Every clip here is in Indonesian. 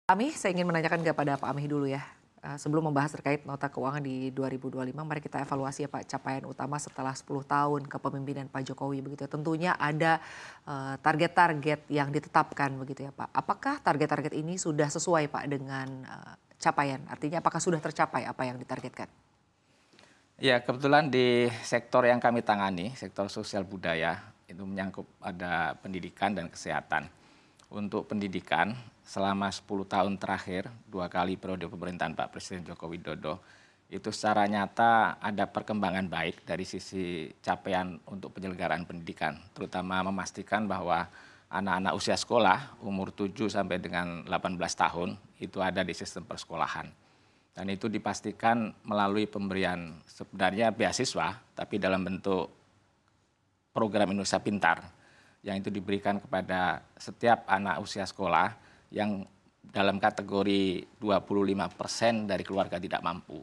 Amih, saya ingin menanyakan kepada Pak Amih dulu ya. Sebelum membahas terkait nota keuangan di 2025, mari kita evaluasi ya Pak, capaian utama setelah 10 tahun kepemimpinan Pak Jokowi begitu ya. Tentunya ada target-target yang ditetapkan begitu ya Pak. Apakah target-target ini sudah sesuai Pak dengan capaian? Artinya apakah sudah tercapai apa yang ditargetkan? Ya, kebetulan di sektor yang kami tangani, sektor sosial budaya, itu menyangkut ada pendidikan dan kesehatan. Untuk pendidikan, selama 10 tahun terakhir, 2 kali periode pemerintahan Pak Presiden Joko Widodo, itu secara nyata ada perkembangan baik dari sisi capaian untuk penyelenggaraan pendidikan, terutama memastikan bahwa anak-anak usia sekolah umur 7 sampai dengan 18 tahun itu ada di sistem persekolahan. Dan itu dipastikan melalui pemberian sebenarnya beasiswa, tapi dalam bentuk program Indonesia Pintar, yang itu diberikan kepada setiap anak usia sekolah yang dalam kategori 25% dari keluarga tidak mampu.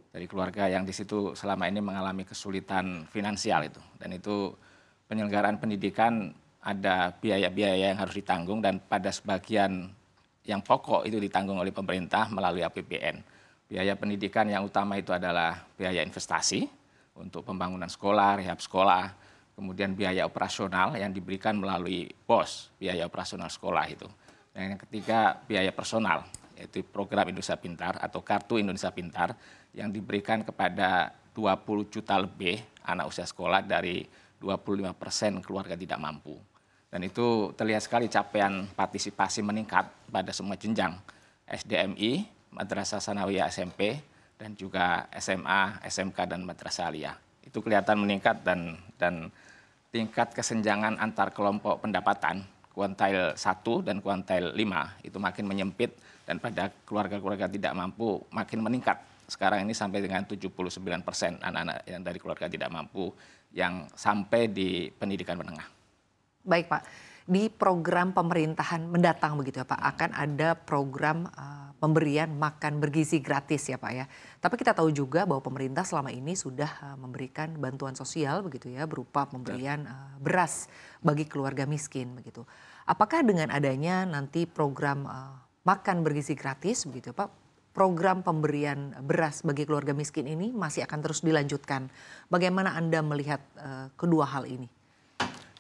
Dari keluarga yang di situ selama ini mengalami kesulitan finansial itu. Dan itu penyelenggaraan pendidikan ada biaya-biaya yang harus ditanggung dan pada sebagian yang pokok itu ditanggung oleh pemerintah melalui APBN. Biaya pendidikan yang utama itu adalah biaya investasi untuk pembangunan sekolah, rehab sekolah, kemudian biaya operasional yang diberikan melalui BOS, biaya operasional sekolah itu. Dan yang ketiga biaya personal, yaitu program Indonesia Pintar atau Kartu Indonesia Pintar yang diberikan kepada 20 juta lebih anak usia sekolah dari 25% keluarga tidak mampu. Dan itu terlihat sekali capaian partisipasi meningkat pada semua jenjang SDMI, Madrasah Sanawiyah SMP, dan juga SMA, SMK, dan Madrasah Aliyah. Itu kelihatan meningkat dan tingkat kesenjangan antar kelompok pendapatan, kuartil 1 dan kuartil 5, itu makin menyempit dan pada keluarga-keluarga tidak mampu makin meningkat. Sekarang ini sampai dengan 79% anak-anak yang dari keluarga tidak mampu yang sampai di pendidikan menengah. Baik Pak, di program pemerintahan mendatang begitu ya Pak, akan ada program pemberian makan bergizi gratis ya Pak ya. Tapi kita tahu juga bahwa pemerintah selama ini sudah memberikan bantuan sosial begitu ya, berupa pemberian beras bagi keluarga miskin begitu. Apakah dengan adanya nanti program makan bergizi gratis begitu ya Pak, program pemberian beras bagi keluarga miskin ini masih akan terus dilanjutkan? Bagaimana Anda melihat kedua hal ini?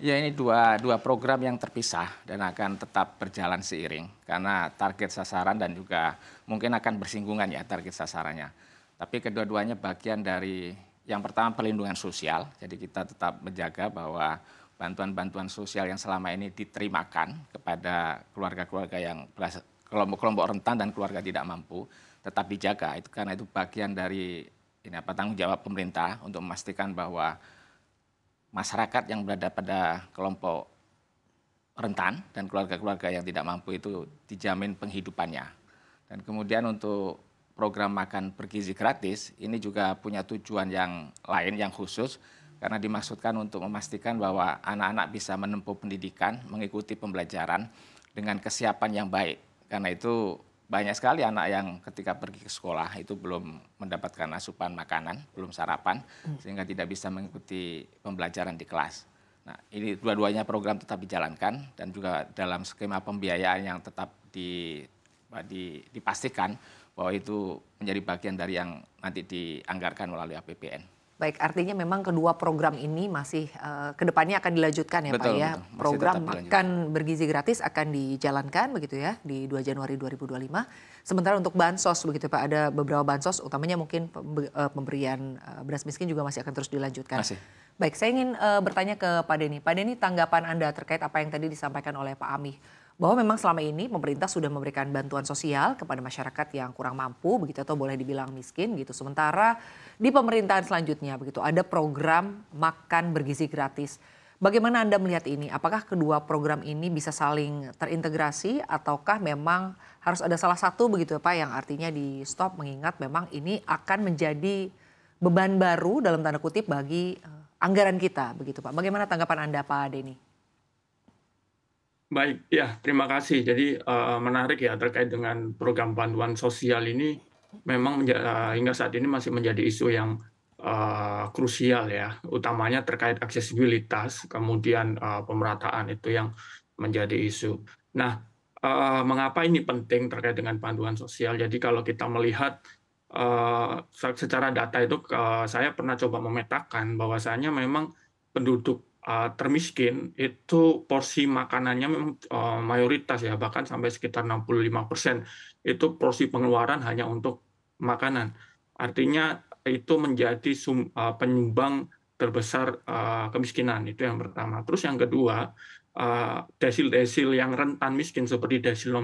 Ya, ini dua program yang terpisah dan akan tetap berjalan seiring karena target sasaran dan juga mungkin akan bersinggungan ya target sasarannya. Tapi kedua-duanya bagian dari yang pertama perlindungan sosial, jadi kita tetap menjaga bahwa bantuan-bantuan sosial yang selama ini diterimakan kepada keluarga-keluarga yang kelompok-kelompok rentan dan keluarga tidak mampu tetap dijaga. Itu karena itu bagian dari tanggung jawab pemerintah untuk memastikan bahwa masyarakat yang berada pada kelompok rentan dan keluarga-keluarga yang tidak mampu itu dijamin penghidupannya. Dan kemudian untuk program makan bergizi gratis ini juga punya tujuan yang lain yang khusus karena dimaksudkan untuk memastikan bahwa anak-anak bisa menempuh pendidikan, mengikuti pembelajaran dengan kesiapan yang baik. Karena itu banyak sekali anak yang ketika pergi ke sekolah itu belum mendapatkan asupan makanan, belum sarapan, sehingga tidak bisa mengikuti pembelajaran di kelas. Nah, ini dua-duanya program tetap dijalankan dan juga dalam skema pembiayaan yang tetap dipastikan bahwa itu menjadi bagian dari yang nanti dianggarkan melalui APBN. Baik, artinya memang kedua program ini masih kedepannya akan dilanjutkan ya Pak Betul, ya. betul. Masih Program tetap dilanjutkan. makan bergizi gratis akan dijalankan begitu ya di 2 Januari 2025. Sementara untuk bansos begitu Pak, ada beberapa bansos utamanya mungkin pemberian beras miskin juga masih akan terus dilanjutkan. Masih. Baik, saya ingin bertanya ke Pak Denny. Pak Denny, tanggapan Anda terkait apa yang tadi disampaikan oleh Pak Amih, bahwa memang selama ini pemerintah sudah memberikan bantuan sosial kepada masyarakat yang kurang mampu begitu atau boleh dibilang miskin gitu. Sementara di pemerintahan selanjutnya begitu ada program makan bergizi gratis. Bagaimana Anda melihat ini? Apakah kedua program ini bisa saling terintegrasi ataukah memang harus ada salah satu begitu Pak yang artinya di stop mengingat memang ini akan menjadi beban baru dalam tanda kutip bagi anggaran kita begitu Pak. Bagaimana tanggapan Anda Pak Denny? Baik, ya terima kasih. Jadi menarik ya terkait dengan program bantuan sosial ini memang hingga saat ini masih menjadi isu yang krusial ya, utamanya terkait aksesibilitas, kemudian pemerataan itu yang menjadi isu. Nah, mengapa ini penting terkait dengan bantuan sosial. Jadi kalau kita melihat secara data itu, saya pernah coba memetakan bahwasanya memang penduduk termiskin itu porsi makanannya memang mayoritas ya, bahkan sampai sekitar 65% itu porsi pengeluaran hanya untuk makanan. Artinya itu menjadi penyumbang terbesar kemiskinan, itu yang pertama. Terus yang kedua, desil-desil yang rentan miskin seperti desil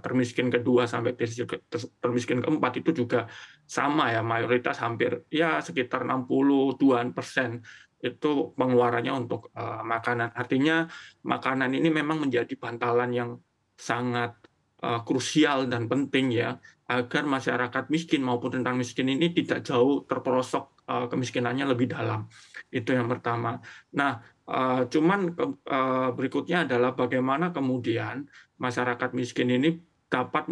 termiskin kedua sampai desil termiskin keempat itu juga sama ya, mayoritas hampir ya sekitar 62% itu pengeluarannya untuk makanan. Artinya makanan ini memang menjadi bantalan yang sangat krusial dan penting ya, agar masyarakat miskin maupun rentan miskin ini tidak jauh terperosok kemiskinannya lebih dalam. Itu yang pertama. Nah, cuman berikutnya adalah bagaimana kemudian masyarakat miskin ini dapat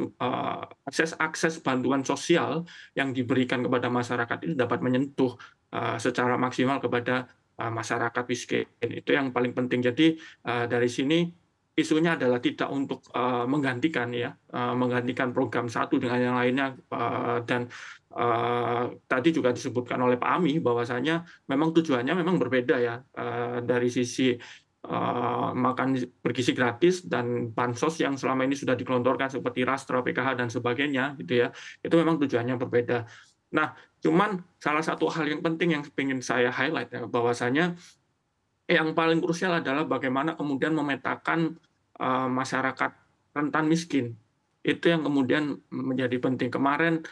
akses bantuan sosial yang diberikan kepada masyarakat ini dapat menyentuh secara maksimal kepada masyarakat miskin. Itu yang paling penting. Jadi dari sini isunya adalah tidak untuk menggantikan program satu dengan yang lainnya, dan tadi juga disebutkan oleh Pak Ami bahwasanya memang tujuannya memang berbeda ya, dari sisi makan bergizi gratis dan bansos yang selama ini sudah digelontorkan seperti Rastra, PKH dan sebagainya gitu ya, itu memang tujuannya berbeda. Nah, cuman salah satu hal yang penting yang ingin saya highlight ya, bahwasanya yang paling krusial adalah bagaimana kemudian memetakan masyarakat rentan miskin. Itu yang kemudian menjadi penting. Kemarin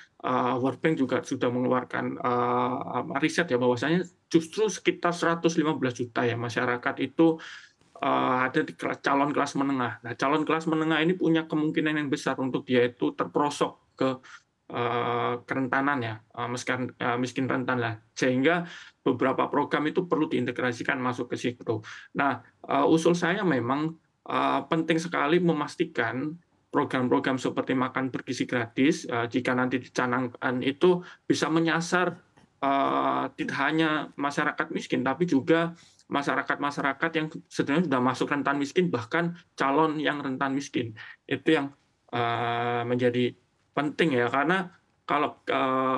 World Bank juga sudah mengeluarkan riset ya, bahwasanya justru sekitar 115 juta ya masyarakat itu ada di calon kelas menengah. Nah, calon kelas menengah ini punya kemungkinan yang besar untuk dia itu terperosok ke kerentanan ya, miskin rentan lah. Sehingga beberapa program itu perlu diintegrasikan masuk ke situ. Nah, usul saya memang penting sekali memastikan program-program seperti makan bergizi gratis, jika nanti dicanangkan itu bisa menyasar tidak hanya masyarakat miskin, tapi juga masyarakat-masyarakat yang sebenarnya sudah masuk rentan miskin, bahkan calon yang rentan miskin. Itu yang menjadi penting ya, karena kalau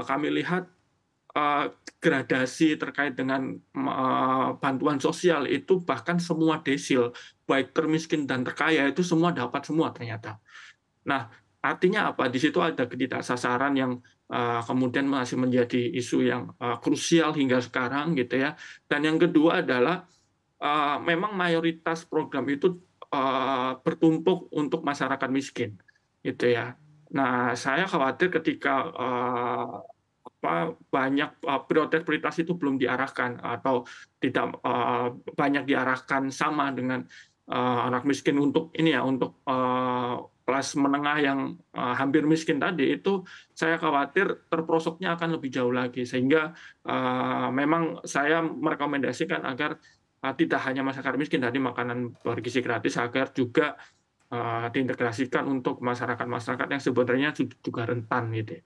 kami lihat gradasi terkait dengan bantuan sosial itu bahkan semua desil, baik termiskin dan terkaya itu semua dapat semua ternyata. Nah, artinya apa? Di situ ada ketidaksasaran yang kemudian masih menjadi isu yang krusial hingga sekarang gitu ya. Dan yang kedua adalah memang mayoritas program itu bertumpuk untuk masyarakat miskin, gitu ya. Nah, saya khawatir ketika banyak prioritas itu belum diarahkan atau tidak banyak diarahkan sama dengan anak miskin untuk ini ya, untuk kelas menengah yang hampir miskin tadi, itu saya khawatir terperosoknya akan lebih jauh lagi, sehingga memang saya merekomendasikan agar tidak hanya masyarakat miskin tadi makanan bergizi gratis, agar juga diintegrasikan untuk masyarakat-masyarakat yang sebenarnya juga rentan gitu.